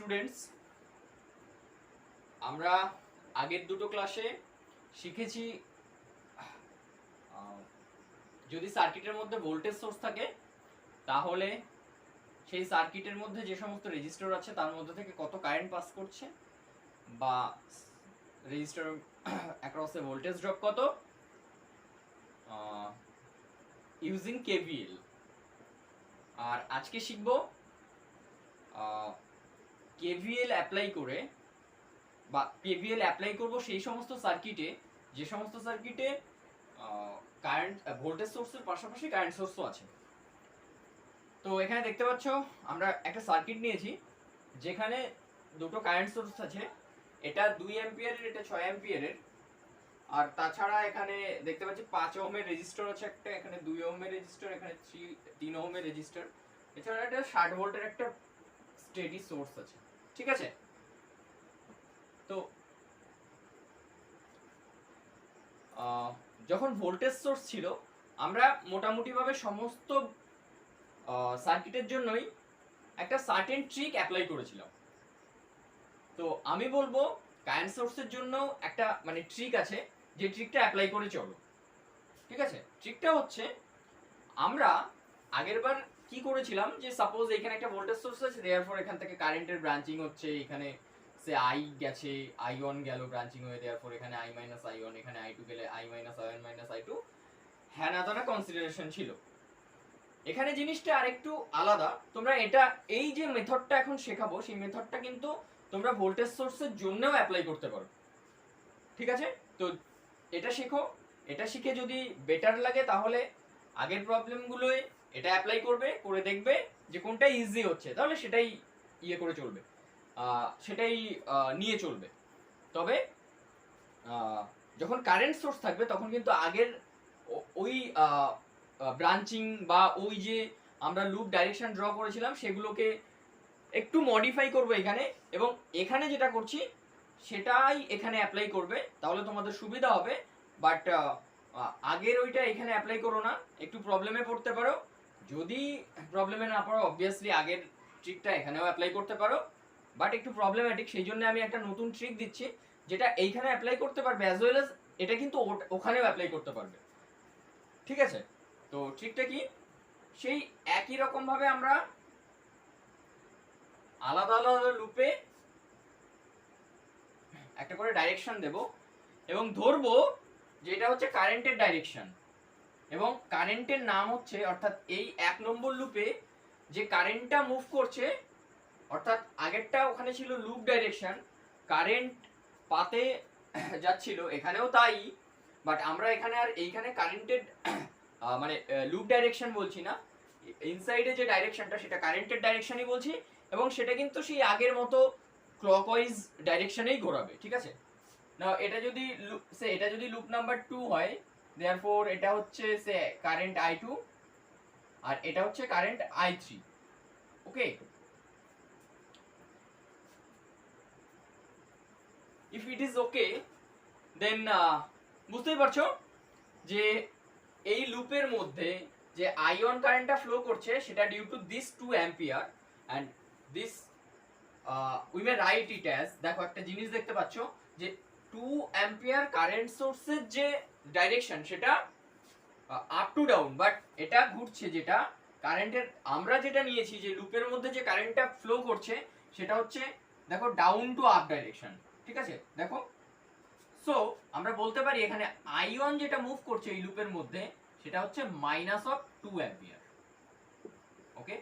Students, আমরা আগের দুটো ক্লাসে শিখেছি যদি সার্কিটের মধ্যে ভোল্টেজ সোর্স থাকে তাহলে সেই সার্কিটের মধ্যে যে সমস্ত রেজিস্টর আছে তার মধ্যে থেকে কত কারেন্ট পাস করছে বা রেজিস্টর অ্যাক্রসে ভোল্টেজ ড্রপ কত ইউজিং কেভিএল। আর আজকে শিখব কেভিএল অ্যাপ্লাই করে বা কেভিএল অ্যাপ্লাই করব সেই সমস্ত সার্কিটে যে সমস্ত সার্কিটে কারেন্ট ভোল্টেজ সোর্সের পাশাপাশি কারেন্ট সোর্সও আছে। তো এখানে দেখতে পাচ্ছ আমরা একটা সার্কিট নিয়েছি যেখানে দুটো কারেন্ট সোর্স আছে, এটা 2 অ্যাম্পিয়ারের, এটা 6 অ্যাম্পিয়ারের। আর তাছাড়া এখানে দেখতে পাচ্ছি 5 ওহমের রেজিস্টর আছে একটা, এখানে 2 ওহমের রেজিস্টর, এখানে 3 ওহমের রেজিস্টর, এছাড়া একটা 60 ভোল্টের একটা স্টেডি সোর্স আছে। ঠিক আছে, তো যখন ভোল্টেজ সোর্স ছিল আমরা মোটামুটিভাবে সমস্ত সার্কিটের জন্যই একটা সার্টেন ট্রিক অ্যাপ্লাই করেছিলাম। তো আমি বলবো কারেন্ট সোর্সের জন্য একটা মানে ট্রিক আছে, যে ট্রিকটা অ্যাপ্লাই করে চলো। ঠিক আছে, ট্রিকটা হচ্ছে আমরা আগেরবার কি করেছিলাম, যে সাপোজ এখানে একটা ভোল্টেজ সোর্স আছে, দেয়ারফর এখান থেকে কারেন্টের ব্রাঞ্চিং হচ্ছে, এখানে সে আই গেছে, আই1 গেল ব্রাঞ্চিং হয়ে, দেয়ারফর এখানে আই মাইনাস আই1, এখানে আই2 গেলে আই মাইনাস আই1 মাইনাস আই2, হ্যাঁ না দানা কনসিডারেশন ছিল। এখানে জিনিসটা আরেকটু আলাদা। তোমরা এটা এই যে মেথডটা এখন শেখাবো সেই মেথডটা কিন্তু তোমরা ভোল্টেজ সোর্সের জন্যও অ্যাপ্লাই করতে পারো। ঠিক আছে, তো এটা শেখো, এটা শিখে যদি বেটার লাগে তাহলে আগের প্রবলেমগুলোয় এটা অ্যাপ্লাই করবে, করে দেখবে যে কোনটা ইজি হচ্ছে, তাহলে সেটাই ইয়ে করে চলবে, সেটাই নিয়ে চলবে। তবে যখন কারেন্ট সোর্স থাকবে তখন কিন্তু আগের ওই ব্রাঞ্চিং বা ওই যে আমরা লুপ ডাইরেকশন ড্র করেছিলাম সেগুলোকে একটু মডিফাই করবো এখানে, এবং এখানে যেটা করছি সেটাই এখানে অ্যাপ্লাই করবে, তাহলে তোমাদের সুবিধা হবে। বাট আগের ওইটা এখানে অ্যাপ্লাই করো না, একটু প্রবলেমে পড়তে পারো। যদি প্রবলেমে না পড়ো অবভিয়াসলি আগের ট্রিকটা এখানেও অ্যাপ্লাই করতে পারো, বাট একটু প্রবলেম্যাটিক, সেই জন্য আমি একটা নতুন ট্রিক দিচ্ছি যেটা এইখানে অ্যাপ্লাই করতে পারবে অ্যাজ ওয়েল এজ এটা কিন্তু ওখানেও অ্যাপ্লাই করতে পারবে। ঠিক আছে, তো ট্রিকটা কি, সেই একই রকম ভাবে আমরা আলাদা আলাদা লুপে একটা করে ডাইরেকশন দেব এবং ধরবো যে এটা হচ্ছে কারেন্টের ডাইরেকশন, এবং কারেন্টের নাম হচ্ছে, অর্থাৎ এই 1 নম্বর লুপে যে কারেন্টটা মুভ করছে, অর্থাৎ আগেরটা ওখানে ছিল লুপ ডাইরেকশন, কারেন্ট পাতে যাচ্ছিল, এখানেও তাই, বাট আমরা এখানে আর এইখানে কারেন্টের মানে লুপ ডাইরেকশন বলছি না, ইনসাইডে যে ডাইরেকশনটা সেটা কারেন্টের ডাইরেকশনই বলছি, এবং সেটা কিন্তু সেই আগের মতো ক্লকওয়াইজ ডাইরেকশনেই ঘোরাবে। ঠিক আছে, না এটা যদি লুপ নাম্বার 2 হয়, দেয়ারফর এটা হচ্ছে সে কারেন্ট i2 আর এটা হচ্ছে current i3। Okay, if it is okay then বুঝতেই পারছো যে এই লুপের মধ্যে যে i1 কারেন্টটা ফ্লো করছে সেটা due to this 2 ampere and this we may write it as, দেখো একটা জিনিস দেখতে পাচ্ছ যে 2 অ্যাম্পিয়ার কারেন্ট সোর্সের যে ডাইরেকশন সেটা আপ টু ডাউন, বাট এটা ঘুরছে যেটা কারেন্টের, আমরা যেটা নিয়েছি যে লুপের মধ্যে যে কারেন্টটা ফ্লো করছে সেটা হচ্ছে দেখো ডাউন টু আপ ডাইরেকশন। ঠিক আছে, দেখো, সো আমরা বলতে পারি এখানে i1 যেটা মুভ করছে এই লুপের মধ্যে সেটা হচ্ছে minus of 2 ampere. Okay,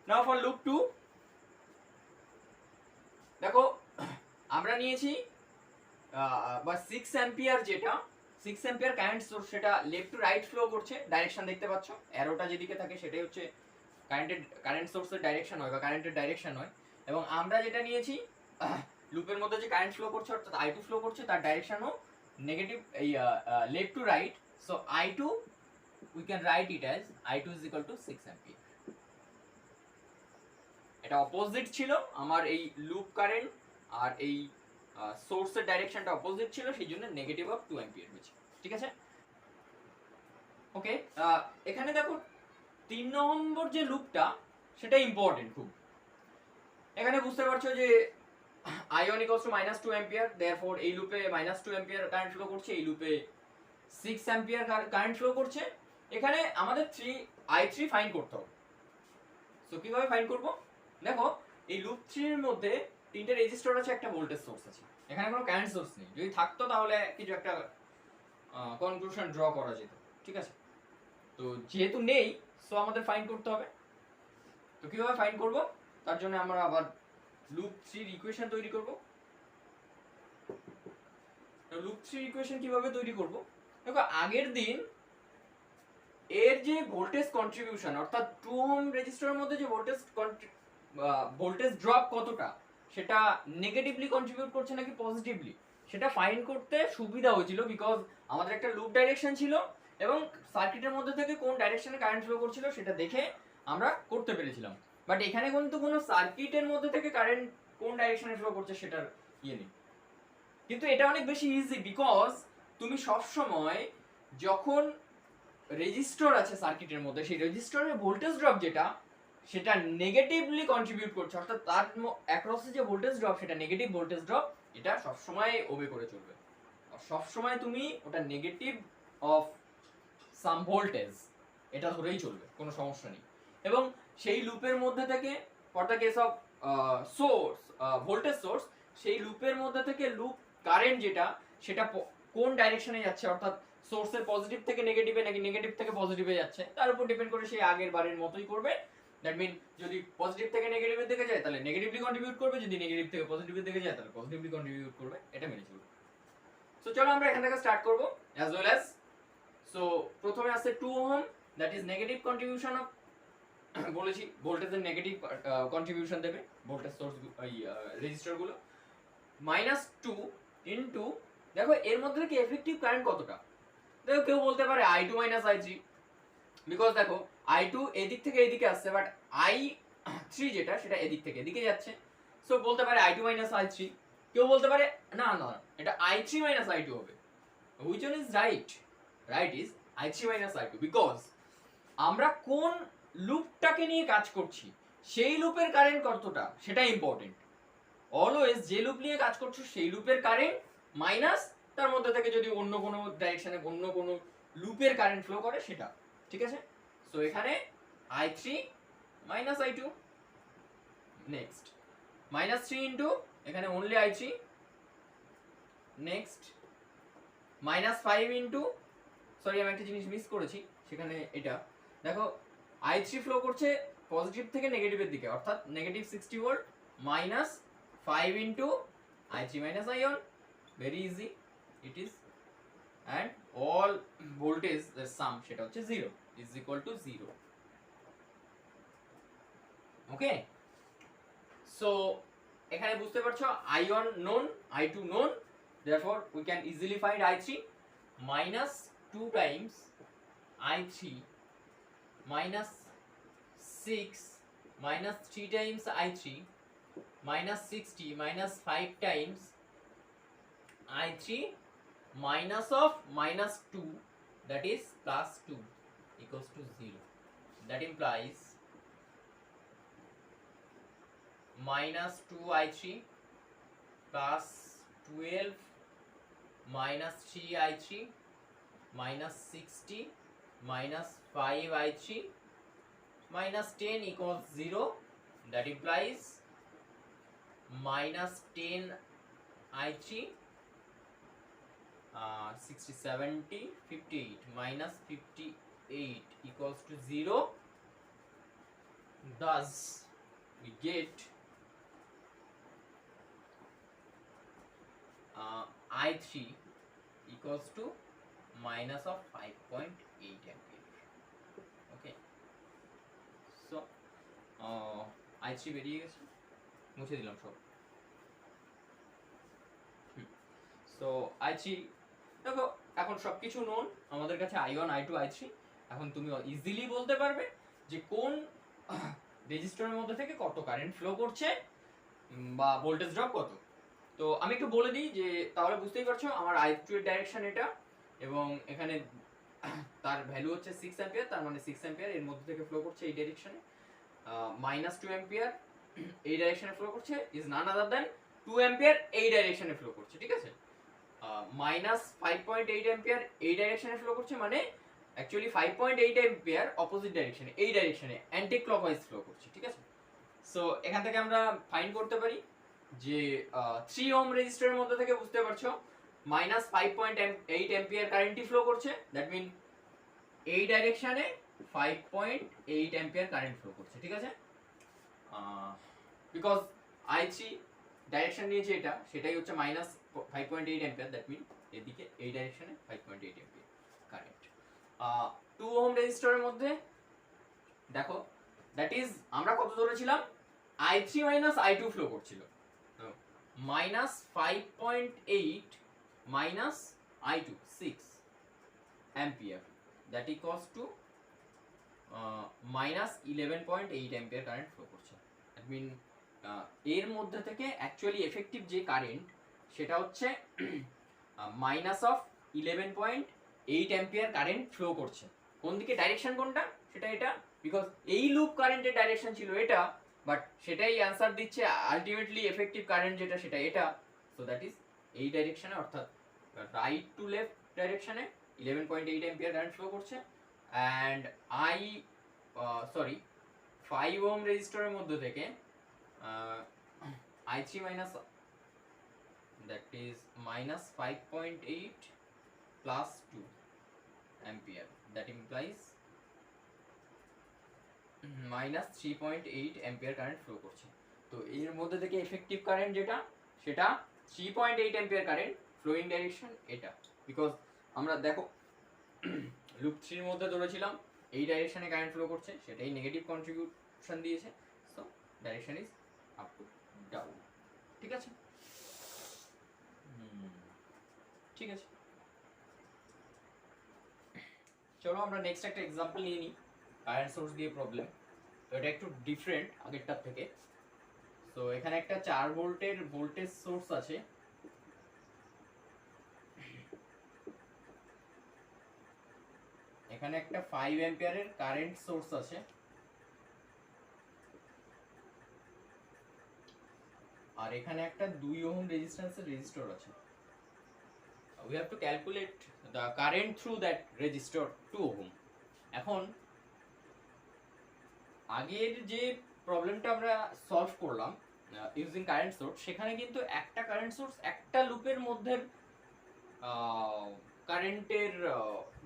now for loop 2 দেখো আমরা নিয়েছি বা 6 অ্যাম্পিয়ার, যেটা 6 অ্যাম্পিয়ার কারেন্ট সোর্স, সেটা লেফট টু রাইট ফ্লো করছে, ডাইরেকশন দেখতে পাচ্ছ অ্যারোটা যেদিকে থাকে সেটাই হচ্ছে কারেন্ট সোর্সের ডাইরেকশন হয় বা কারেন্টের ডাইরেকশন হয়। এবং আমরা যেটা নিয়েছি লুপের মধ্যে যে কারেন্ট ফ্লো করছে অর্থাৎ i2 ফ্লো করছে তার ডাইরেকশনও নেগেটিভ, এই left to right, so i2 we can write it as i2 is equal two 6 ampere. এটা অপোজিট ছিল, আমার এই লুপ কারেন্ট আর এই সোর্সের ডাইরেকশনটা অপোজিট ছিল, সেই জন্য নেগেটিভ অফ 2 অ্যাম্পিয়ার হয়েছে। ঠিক আছে, ওকে, এখানে দেখো 3 নম্বর যে লুপটা সেটা ইম্পর্টেন্ট খুব। এখানে বুঝতে পারছো যে I1 equals to -2 ampere, therefore এই লুপে -2 অ্যাম্পিয়ার কারেন্ট ফ্লো করছে, এই লুপে 6 অ্যাম্পিয়ার কারেন্ট ফ্লো করছে। এখানে আমাদের I3 ফাইন্ড করতে হবে। সো কিভাবে ফাইন্ড করব? দেখো এই লুপ 3 এর মধ্যে তিনটে রেজিস্টর আছে, একটা ভোল্টেজ সোর্স আছে, এখানে কোনো কারেন্ট সোর্স নেই। যদি থাকতো তাহলে কিছু একটা কনক্লুশন ড্র করা যেত, ঠিক আছে? তো যেহেতু নেই, সো আমাদের ফাইন্ড করতে হবে। তো কিভাবে ফাইন্ড করব? তার জন্য আমরা আবার লুপ 3 ইকুয়েশন তৈরি করব। তো লুপ 3 ইকুয়েশন কিভাবে তৈরি করব? দেখো আগের দিন এর যে ভোল্টেজ কন্ট্রিবিউশন, অর্থাৎ 2 ওহম রেজিস্টরের মধ্যে যে ভোল্টেজ ড্রপ কতটা, সেটা নেগেটিভলি কন্ট্রিবিউট করছে নাকি পজিটিভলি, সেটা ফাইন্ড করতে সুবিধা হয়েছিল, বিকজ আমাদের একটা লুপ ডাইরেকশন ছিল এবং সার্কিটের মধ্যে থেকে কোন ডাইরেকশনে কারেন্ট ফ্লো করছিল সেটা দেখে আমরা করতে পেরেছিলাম। বাট এখানে কিন্তু কোনো সার্কিটের মধ্যে থেকে কারেন্ট কোন ডাইরেকশনে ফ্লো করছে সেটার ইয়ে নেই। কিন্তু এটা অনেক বেশি ইজি, বিকজ তুমি সব সময় যখন রেজিস্টর আছে সার্কিটের মধ্যে, সেই রেজিস্টরের ভোল্টেজ ড্রপ যেটা, সেটা নেগেটিভলি কন্ট্রিবিউট করছে, অর্থাৎ তার অ্যাক্রসে যে ভোল্টেজ ড্রপ সেটা নেগেটিভ ভোল্টেজ ড্রপ, এটা সবসময় ওবে করে চলবে। আর সবসময় তুমি ওটা নেগেটিভ অফ সাম ভোল্টেজ এটা ধরেই চলবে, কোনো সমস্যা নেই। এবং সেই লুপের মধ্যে থেকে for the case of swords, voltage source, সেই লুপের মধ্যে থেকে লুপ কারেন্ট যেটা, সেটা কোন ডাইরেকশনে যাচ্ছে, অর্থাৎ সোর্সের পজিটিভ থেকে নেগেটিভে নাকি নেগেটিভ থেকে পজিটিভে যাচ্ছে, তার উপর ডিপেন্ড করে সেই আগের বারের মতোই করবে। দ্যাট মিন যদি পজিটিভ থেকে নেগেটিভের দিকে যায় তাহলে নেগেটিভলি কন্ট্রিবিউট করবে, যদি নেগেটিভ থেকে পজিটিভের দিকে যায় তাহলে পজিটিভলি কন্ট্রিবিউট করবে, এটা মেনে চলবে। সো চলো আমরা এখান থেকে স্টার্ট করব অ্যাজ ওয়েল অ্যাজ। সো প্রথমে আছে 2 ohm, that is negative contribution of, বলেছি ভোল্টেজের নেগেটিভ কন্ট্রিবিউশন দেবে ভোল্টেজ সোর্স এই রেজিস্টরগুলো, -2 ইনটু, দেখো এর মধ্যে থেকে এফেক্টিভ কারেন্ট কতটা। দেখো কেউ বলতে পারে I2 I3, বিকজ দেখো I2 এদিক থেকে এদিকে আসছে, বাট I3 যেটা সেটা এদিক থেকে এদিকে যাচ্ছে, সো বলতে পারে I2 I3। কেউ বলতে পারে না না এটা I3 I2 হবে। Which one is right? Right is I3 I2, because আমরা কোন লুপটাকে নিয়ে কাজ করছি, সেই লুপের কারেন্ট কতটা সেটা ইম্পর্টেন্ট। অলওয়েজ যে লুপ নিয়ে কাজ করছো সেই লুপের কারেন্ট মাইনাস তার মধ্যে থেকে যদি অন্য কোনো ডাইরেকশনে অন্য কোনো লুপের কারেন্ট ফ্লো করে সেটা, ঠিক আছে? সো এখানে I3 I2, নেক্সট -3 ইনটু, এখানে only I3, next -5 into, sorry আমি একটা জিনিস মিস করেছি সেখানে, এটা দেখো I3 ফ্লো করছে পজিটিভ থেকে নেগেটিভের দিকে, অর্থাৎ negative 60 volt, -5 into I3 I1, very easy it is, and all voltage the sum সেটা হচ্ছে 0 is equal to 0. Okay, so এখানে বুঝতে পারছো I1 known, I2 known, therefore we can easily find I3 -2 times I3 -6 -3 times I3 -60 -5 times I3 minus of -2, that is +2 equals to 0. That implies -2 I3 plus 12 -3 I3 -60 -5 I3 -10 equals 0. That implies -10 I3, 60 70 58 -58 equals to 0. Thus we get I3 equals to minus of 5.8 ampere. Okay, so I3 বেরিয়ে গেছে, মুছে দিলাম সব। So I3, দেখো এখন সবকিছু known আমাদের কাছে, I1 I2 I3। এখন তুমি ইজিলি বলতে পারবে যে কোন রেজিস্টরের মধ্যে থেকে কত কারেন্ট ফ্লো করছে বা ভোল্টেজ ড্রপ কত। তো আমি একটু বলে দিই, যে তাহলে বুঝতেই পারছো আমার I2 এর ডাইরেকশন এটা, এবং এখানে তার ভ্যালু হচ্ছে 6 অ্যাম্পিয়ার, তার মানে 6 অ্যাম্পিয়ার এর মধ্যে থেকে ফ্লো করছে এই ডাইরেকশনে। মাইনাস 2 অ্যাম্পিয়ার এই ডাইরেকশনে ফ্লো করছে is none other than 2 ampere এই ডাইরেকশনে ফ্লো করছে, ঠিক আছে। মাইনাস 5.8 অ্যাম্পিয়ার এই ডাইরেকশনে ফ্লো করছে, মানে অ্যাকচুয়ালি 5.8 অ্যাম্পিয়ার অপোজিট ডাইরেকশনে, এই ডাইরেকশনে অ্যান্টি ক্লকওয়াইজ ফ্লো করছে, ঠিক আছে। সো এখান থেকে আমরা ফাইন্ড করতে পারি যে 3 ওহম রেজিস্টরের মধ্যে থেকে বুঝতে পারছো মাইনাস 5.8 অ্যাম্পিয়ার কারেন্টই ফ্লো করছে, দ্যাট মিন এই ডাইরেকশনে 5.8 অ্যাম্পিয়ার কারেন্ট ফ্লো করছে, ঠিক আছে। বিকজ I3 ডাইরেকশন নিয়েছে এটা, সেটাই হচ্ছে মাইনাস 5.8 অ্যাম্পিয়ার, দ্যাট মিন এদিকে এই ডাইরেকশনে 5.8 অ্যাম্পিয়ার কারেন্ট। 2 ওহম রেজিস্টরের মধ্যে দেখো দ্যাট ইজ আমরা কত ধরেছিলাম, I3 মাইনাস I2 ফ্লো করছিল, minus 5.8 minus I2 6 ampere, that equals two minus 11.8 ampere current flow করছে। দ্যাট মিন এর মধ্যে থেকে অ্যাকচুয়ালি এফেক্টিভ যে কারেন্ট সেটা হচ্ছে minus of 11.8 ampere current flow করছে। কোন দিকে, ডাইরেকশন কোনটা, সেটা এটা, বিকজ এই লুপ কারেন্টের ডাইরেকশন ছিল এটা, বাট সেটাই অ্যান্সার দিচ্ছে আলটিমেটলি এফেক্টিভ কারেন্ট যেটা সেটা এটা। সো দ্যাট ইজ এই ডাইরেকশনে, অর্থাৎ রাইট টু লেফট ডাইরেকশনে 11.8 অ্যাম্পিয়ার কারেন্ট ফ্লো করছে। অ্যান্ড সরি 5 ওহম রেজিস্টরের মধ্যে থেকে I3 minus, that is minus 5.8 plus 2 ampere, that implies minus 3.8 ampere current flow করছে। তো এর মধ্যে থেকে এফেক্টিভ কারেন্ট যেটা সেটা 3.8 ampere কারেন্ট, ফ্লোয়িং ডাইরেকশন এটা, বিকজ আমরা দেখো লুপ 3 এর মধ্যে ধরেছিলাম এই ডাইরেকশনে কারেন্ট ফ্লো করছে, সেটাই নেগেটিভ কন্ট্রিবিউশন দিয়েছে। So direction is up to down, ঠিক আছে। ঠিক আছে, চলো আমরা নেক্সট একটা এক্সাম্পল নিয়ে নিই কারেন্ট সোর্স দিয়ে প্রবলেম। তো এটা একটু ডিফারেন্ট আগেরটার থেকে। তো এখানে একটা 4 ভোল্টের ভোল্টেজ সোর্স আছে, এখানে একটা 5 অ্যাম্পিয়ারের কারেন্ট সোর্স আছে, আর এখানে একটা 2 ওহম রেজিস্ট্যান্সের রেজিস্টর আছে। we have to calculate the current through that resistor 2 ohm. এখন আগের যে প্রবলেমটা আমরা সলভ করলাম ইউজিং কারেন্ট সোর্স, সেখানে কিন্তু একটা কারেন্ট সোর্স একটা লুপের মধ্যে কারেন্টের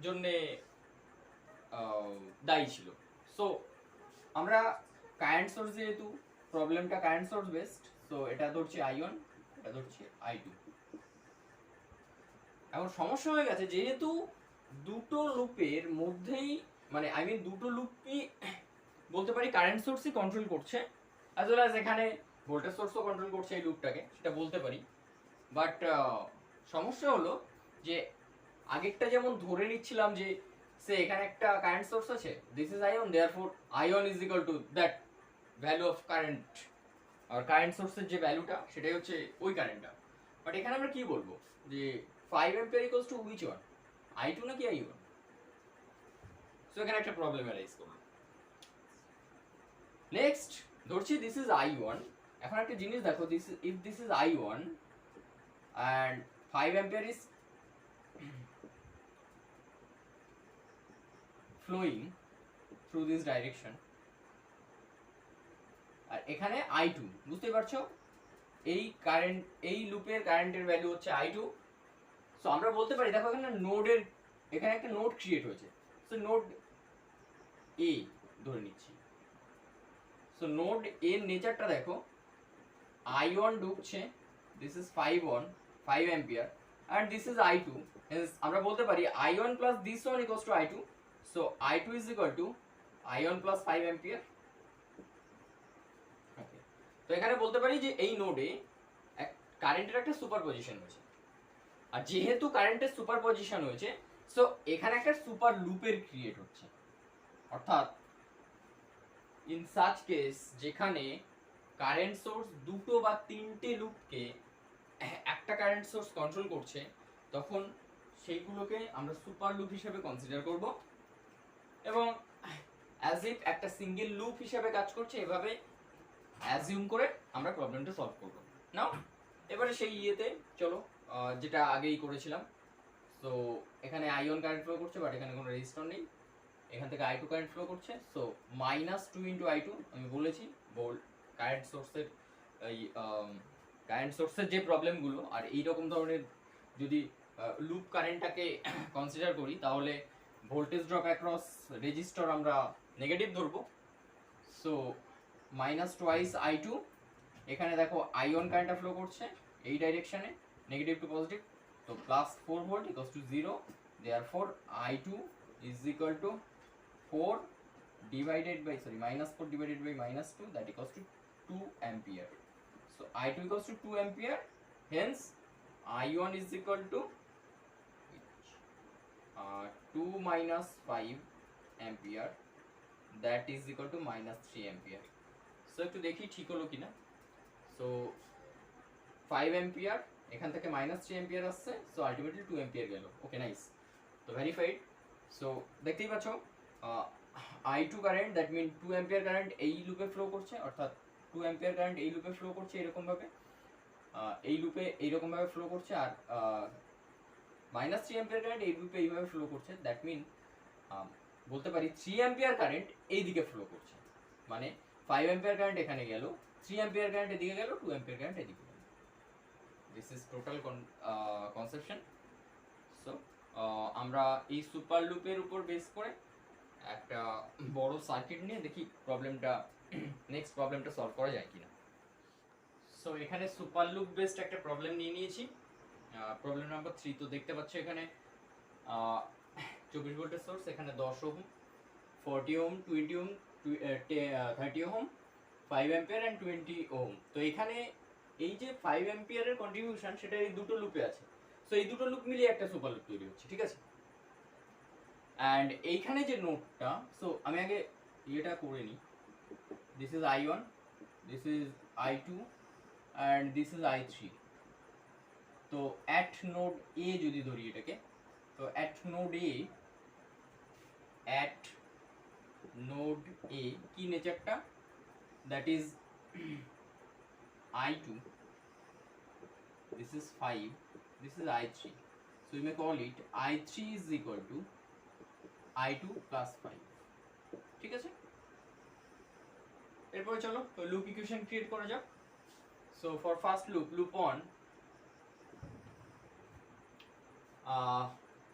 জন্য দায়ী ছিল। সো আমরা কারেন্ট সোর্স, যেহেতু প্রবলেমটা কারেন্ট সোর্স বেসড, সো এটা ধরছি I1, এটা ধরছি I2। এখন সমস্যা হয়ে গেছে, যেহেতু দুটো লুপের মধ্যেই, মানে আই মিন দুটো লুপই বলতে পারি কারেন্ট সোর্সই কন্ট্রোল করছে, অ্যাজ ওয়েল অ্যাজ এখানে ভোল্টেজ সোর্সও কন্ট্রোল করছে এই লুপটাকে, সেটা বলতে পারি। বাট সমস্যা হলো যে আগেরটা যেমন ধরে নিচ্ছিলাম যে সে এখানে একটা কারেন্ট সোর্স আছে, this is I1, therefore I1 is equal to that value of current, আর কারেন্ট সোর্সের যে ভ্যালুটা সেটাই হচ্ছে ওই কারেন্টটা। বাট এখানে আমরা কি বলবো যে 5 ampere equals to which one, I2 নাকি I1? সো এখানে একটা প্রবলেম অ্যারাইজ করলো। নেক্সট ধরছি দিস ইজ I1। এখন একটা জিনিস দেখো, if this is I1 and 5 ampere is flowing through this direction, আর এখানে I2, বুঝতে পারছো এই কারেন্ট, এই লুপের কারেন্টের ভ্যালু হচ্ছে I2। সো আমরা বলতে পারি, দেখো এখানে নোডের, এখানে একটা নোড ক্রিয়েট হয়েছে, সো নোড এ ধরে নিচ্ছি। সো নোড এর নেচারটা দেখো, I1 ঢুকছে, this is 5 ampere, and this is I2। আমরা বলতে পারি I1 plus this one equals to I2, so I2 is equal to I1 plus 5 ampere. Okay, তো এখানে বলতে পারি যে এই নোডে কারেন্টের একটা সুপারপজিশন হয়েছে, আর যেহেতু কারেন্টের সুপারপজিশন হয়েছে, সো এখানে একটা সুপার লুপের ক্রিয়েট হচ্ছে। অর্থাৎ ইন সাচ কেস যেখানে কারেন্ট সোর্স দুটো বা তিনটে লুপকে একটা কারেন্ট সোর্স কন্ট্রোল করছে, তখন সেইগুলোকে আমরা সুপার লুপ হিসেবে কনসিডার করব। এবং অ্যাজ ইফ একটা সিঙ্গেল লুপ হিসেবে কাজ করছে, এভাবে অ্যাজিউম করে আমরা প্রবলেমটা সলভ করব। নাও এবারে সেই ইয়েতে চলো, যেটা আগেই করেছিলাম। সো এখানে আইওন কারেন্ট ফ্লো করছে, বাট এখানে কোনো রেজিস্টর নেই। এখান থেকে I2 কারেন্ট ফ্লো করছে, সো -2 × I2। আমি বলেছি কারেন্ট সোর্সের এই কারেন্ট সোর্সের যে প্রবলেমগুলো আর এইরকম ধরনের যদি লুপ কারেন্টটাকে কনসিডার করি, তাহলে ভোল্টেজ ড্রপ অ্যাক্রস রেজিস্টর আমরা নেগেটিভ ধরবো। সো -2 I2, এখানে দেখো I1 কারেন্টটা ফ্লো করছে এই ডাইরেকশনে, নেগেটিভ টু পজিটিভ, তো +4 volt equals to 0, therefore I2 is equal two 4 divided by -4 divided by -2, that equals to 2 ampere. So I2 equals to 2 ampere, hence I1 is equal to 2 minus 5 ampere, that is equal to -3 ampere. So একটু দেখি ঠিক হলো কিনা। So 5 ampere এখান থেকে -3 ampere আসছে, so ultimately 2 ampere গেল। Okay, nice, তো ভেরিফাইড। সো দেখতেই পাচ্ছ I2 current, that mean 2 ampere current এই লুপে ফ্লো করছে, অর্থাৎ 2 অ্যাম্পিয়ার কারেন্ট এই লুপে ফ্লো করছে এরকমভাবে, এই লুপে এইরকমভাবে ফ্লো করছে, আর -3 অ্যাম্পিয়ার কারেন্ট এই লুপে এইভাবে ফ্লো করছে। দ্যাট মিন বলতে পারি 3 অ্যাম্পিয়ার কারেন্ট এই দিকে ফ্লো করছে, মানে 5 অ্যাম্পিয়ার কারেন্ট এখানে গেল, 3 অ্যাম্পিয়ার কারেন্ট এদিকে গেল, 2 অ্যাম্পিয়ার কারেন্ট এদিকে গেল। This is total conception. So আমরা এই সুপার লুপের উপর বেস করে একটা বড় সার্কিট নিয়ে দেখি নেক্সট প্রবলেমটা সলভ করা যায় কিনা। সো এখানে সুপার লুপ বেসড একটা প্রবলেম নিয়ে নিয়েছি, প্রবলেম নাম্বার 3। তো দেখতে পাচ্ছ এখানে 24 ভোল্টের সোর্স, এখানে 10 ohm, 40 ohm, 20 ohm, 30 ohm, 5 ampere and 20 ohm. তো এখানে এই যে 5 অ্যাম্পিয়ারের কন্ট্রিবিউশন, সেটা এই দুটো লুপে আছে। সো এই দুটো লুপ মিলিয়ে একটা সুপার লুপ তৈরি হচ্ছে, ঠিক আছে। অ্যান্ড এইখানে যে নোটটা, সো আমি আগে ইয়েটা করে নিই। This is I1, this is I2 and this is I3। তো অ্যাট নোড এ যদি ধরি এটাকে, তো অ্যাট নোড এ কি নেচারটা, that is I2, this is 5, this is I3, so you may call it I3 is equal to I2 plus 5, ঠিক আছে। এরপরে চলো লুপ ইকুয়েশন ক্রিয়েট করা যাক। সো ফর ফার্স্ট লুপ 1,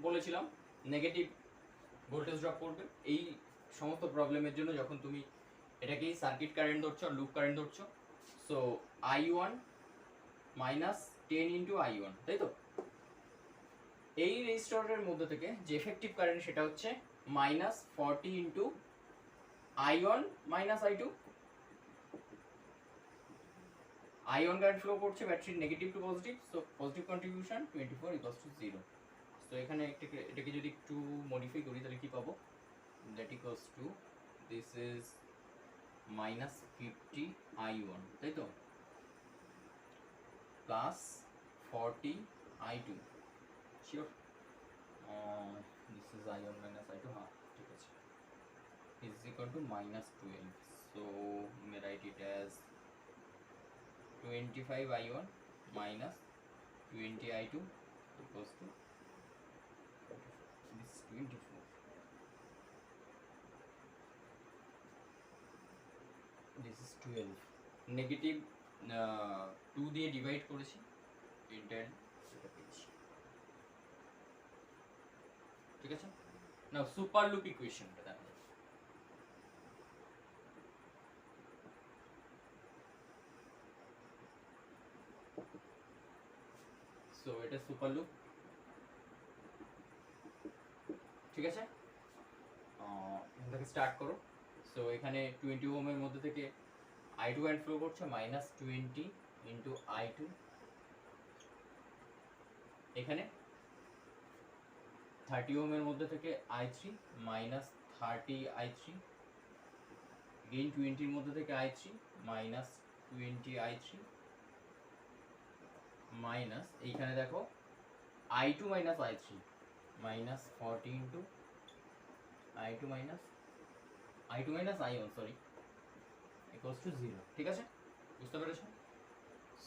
বলেছিলাম নেগেটিভ ভোল্টেজ ড্রপ করবে। এই সমস্ত প্রবলেমের জন্য যখন তুমি এটাকেই সার্কিট কারেন্ট ধরছো আর লুপ কারেন্ট ধরছো, সো I1 -10 × I1, তাই তো। এই রেজিস্টরের মধ্যে থেকে যে এফেক্টিভ কারেন্ট সেটা হচ্ছে -40 × I1 -I2। I1 current flow করছে ব্যাটারির negative to positive, so positive contribution 24 = 0। সো এখানে এটাকে যদি একটু মডিফাই করি তাহলে কি পাবো, that equals to this is -50 I1, তাই তো, plus 40 I2, sure, this is I1 -I2, হ্যাঁ ঠিক আছে, is equal two -12। So May write it as 25 I1 minus 20 I2 equals to this 24. This is 12. Negative 2 দিয়ে ডিভাইড করেছি, inter সেটা পেয়েছি, ঠিক আছে। নাও সুপার লুপ ইকুয়েশনটা দেখো। সো এটা সুপার লুপ, ঠিক আছে। এখান থেকে স্টার্ট করো। সো এখানে 20 ওহমের মধ্যে থেকে I2 কারেন্ট ফ্লো করছে -20 × I2। এখানে 30 ওহমের মধ্যে থেকে I3 -30 I3, গেইন 20 এর মধ্যে থেকে I3 -20 I3, মাইনাস এইখানে দেখো I2 -I3 -40 × I2 - I2 minus I1 sorry equals to 0 ঠিক আছে বুঝতে পেরেছো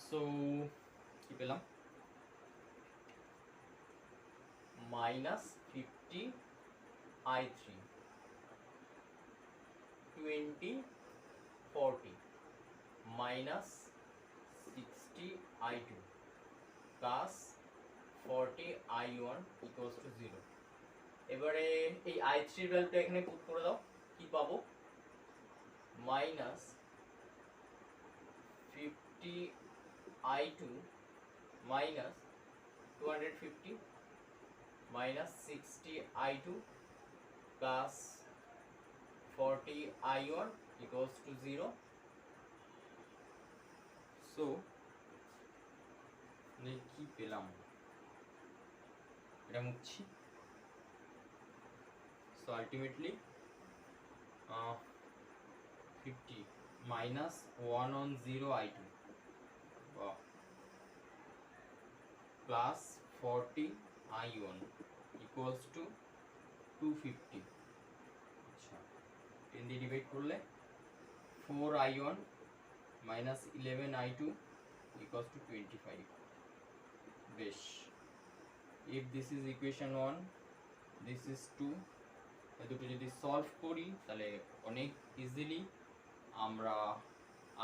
সো কি পেলাম minus 50 I3 20 40 minus 60 I2 plus 40 I1 equals to 0 এবারে এই I3 এর ভ্যালুটা এখানে পুট করে দাও কি পাবো minus 50 I2 minus 250 minus 60 I2 plus 40 I1 equals to 0 so কি পেলাম এটা মুছছি so ultimately 50 minus 1 on 0 I2 plus 40 I1 equals to 250 আচ্ছা 10 দিয়ে ডিভাইড করলে 4 I1 minus 11 I2 equals to 25 বেশ if this is equation 1 this is 2 এই দুটো যদি সলভ করি তাহলে অনেক ইজিলি আমরা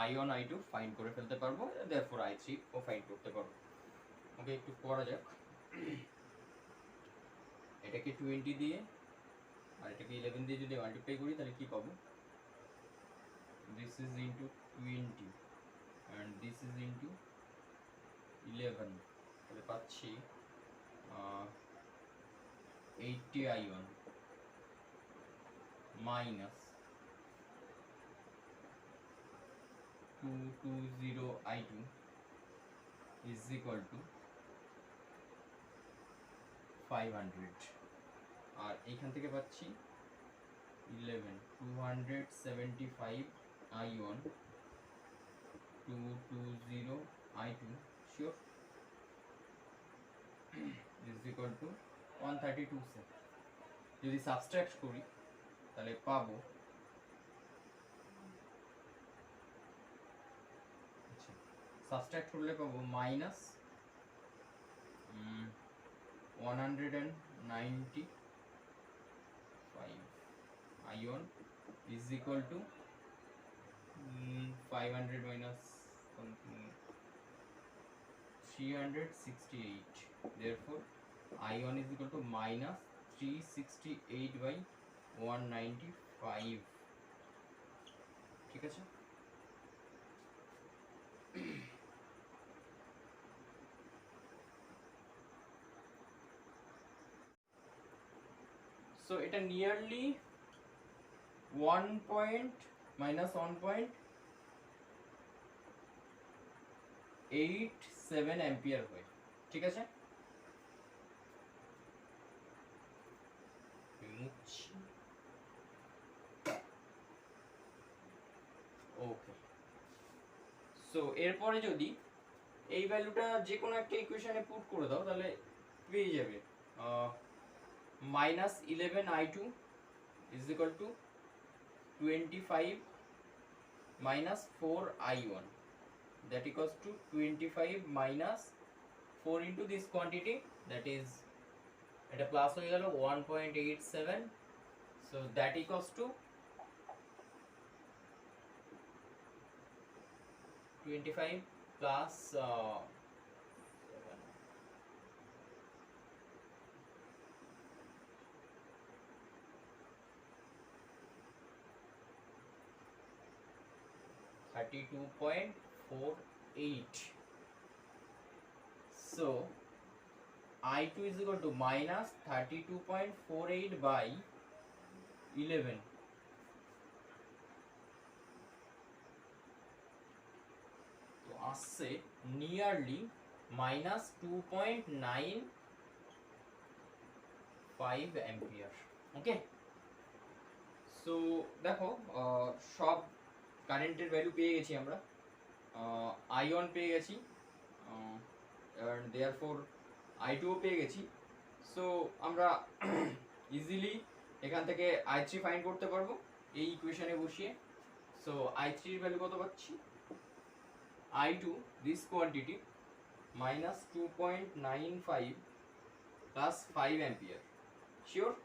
I1 I2 ফাইন্ড করে ফেলতে পারবো therefore I3 ও ফাইন্ড করতে পারবো ওকে একটু করা যাক এটাকে 20 দিয়ে আর এটাকে 11 দিয়ে যদি মাল্টিপ্লাই করি তাহলে কি পাবো this is into 20 and this is into 11 তাহলে পাচ্ছি 80 I1 minus 220 I2 is equal to 500 আর এইখান থেকে পাচ্ছি 11 275 I1 220 I2 sure is equal to 132 সে যদি সাবট্রাক্ট করি তাহলে পাবো আচ্ছা সাবট্রাক্ট করলে পাবো minus 195 I1 is equal to 500 minus something 368 therefore I1 is equal to minus 368 by 195 ঠিক আছে so এটা nearly 1 point minus 1.87 ampere হয় ঠিক আছে ওকে সো এরপরে যদি এই ভ্যালুটা যে কোনো একটা ইকুয়েশনে পুট করে দাও তাহলে পেয়ে যাবে minus 11 I2 is equal to 25 minus 4 I1 that equals to 25 minus 4 into this quantity that is এটা প্লাস হয়ে গেল 1.87 so that equals to 25 plus 32.48 so I2 is equal to minus 32.48 by 11 তো আসছে nearly minus 2.95 ampere okay so দেখো সব কারেন্টের value পেয়ে গেছি আমরা I1 পেয়ে গেছি and therefore I2 ও পেয়ে গেছি সো আমরা ইজিলি এখান থেকে I3 ফাইন্ড করতে পারবো এই ইকুয়েশনে বসিয়ে, সো I3 এর ভ্যালু কত পাচ্ছি, I2 this quantity minus 2.95 plus 5 ampere. Sure?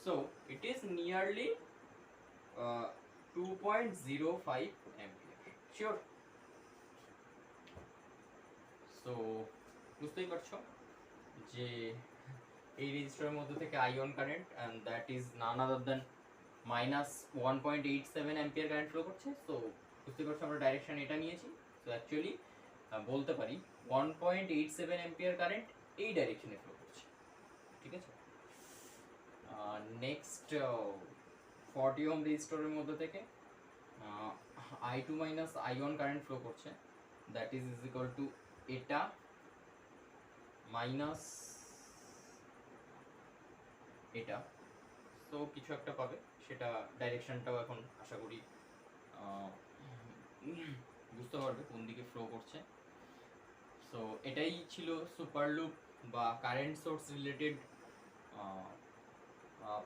So it is nearly 2.05 ampere. Sure? So বুঝতেই পারছো যে এই রেজিস্টারের মধ্যে থেকে আইন current and that is none other than minus 1.87 ampere current flow করছে। সো বুঝতে পারছো আমরা ডাইরেকশন এটা নিয়েছি। সো অ্যাকচুয়ালি বলতে পারি 1.87 ampere কারেন্ট এই ডাইরেকশনে ফ্লো করছে, ঠিক আছে। নেক্সট 40 ওহম রেজিস্টরের মধ্যে থেকে I2 minus I1 current flow করছে, দ্যাট ইজ ইকুয়াল টু এটা মাইনাস এটা। সো কিছু একটা পাবে, সেটা ডাইরেকশনটাও এখন আশা করি বুঝতে পারবে কোন দিকে ফ্লো করছে। সো এটাই ছিল সুপার লুপ বা current source related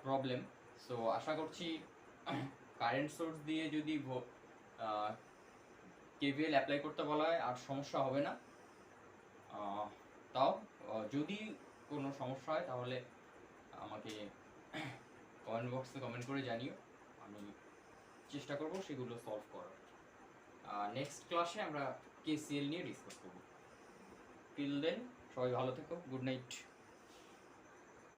problem. So আশা করছি কারেন্ট সোর্স দিয়ে যদি কেভিএল অ্যাপ্লাই করতে বলা হয় আর সমস্যা হবে না। তাও যদি কোনো সমস্যা হয় তাহলে আমাকে কমেন্ট বক্সে কমেন্ট করে জানিও, আমি চেষ্টা করব সেগুলো সলভ করার। নেক্সট ক্লাসে আমরা কেসিএল নিয়ে ডিসকাস করব। টিল দেন সবাই ভালো থেকো, গুড নাইট।